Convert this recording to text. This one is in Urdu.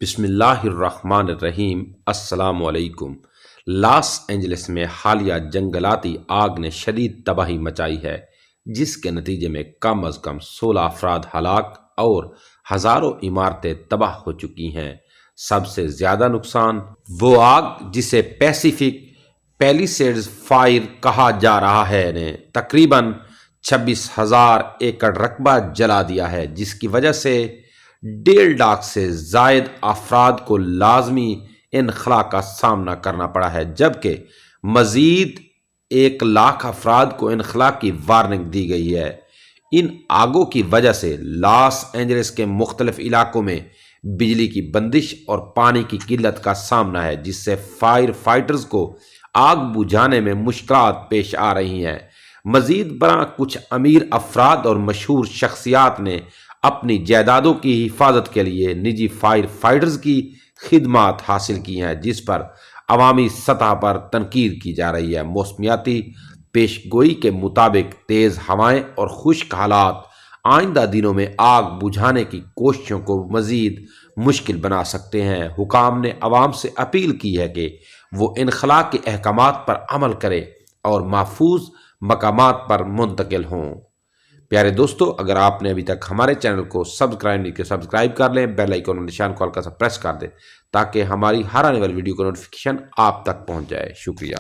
بسم اللہ الرحمن الرحیم۔ السلام علیکم۔ لاس اینجلس میں حالیہ جنگلاتی آگ نے شدید تباہی مچائی ہے، جس کے نتیجے میں کم از کم 16 افراد ہلاک اور ہزاروں عمارتیں تباہ ہو چکی ہیں۔ سب سے زیادہ نقصان وہ آگ جسے پیسیفک پیلیسیڈز فائر کہا جا رہا ہے نے تقریباً 26,000 ایکڑ رقبہ جلا دیا ہے، جس کی وجہ سے 1.5 لاکھ سے زائد افراد کو لازمی انخلا کا سامنا کرنا پڑا ہے، جبکہ مزید 1 لاکھ افراد کو انخلا کی وارننگ دی گئی ہے۔ ان آگوں کی وجہ سے لاس اینجلس کے مختلف علاقوں میں بجلی کی بندش اور پانی کی قلت کا سامنا ہے، جس سے فائر فائٹرز کو آگ بجھانے میں مشکلات پیش آ رہی ہیں۔ مزید برآں کچھ امیر افراد اور مشہور شخصیات نے اپنی جائیدادوں کی حفاظت کے لیے نجی فائر فائٹرز کی خدمات حاصل کی ہیں، جس پر عوامی سطح پر تنقید کی جا رہی ہے۔ موسمیاتی پیش گوئی کے مطابق تیز ہوائیں اور خشک حالات آئندہ دنوں میں آگ بجھانے کی کوششوں کو مزید مشکل بنا سکتے ہیں۔ حکام نے عوام سے اپیل کی ہے کہ وہ انخلا کے احکامات پر عمل کریں اور محفوظ مقامات پر منتقل ہوں۔ پیارے دوستو، اگر آپ نے ابھی تک ہمارے چینل کو سبسکرائب نہیں کیا، سبسکرائب کر لیں، بیل آئیکن اور نشان کو ہلکا سا پریس کر دیں تاکہ ہماری ہر آنے والی ویڈیو کا نوٹیفیکیشن آپ تک پہنچ جائے۔ شکریہ۔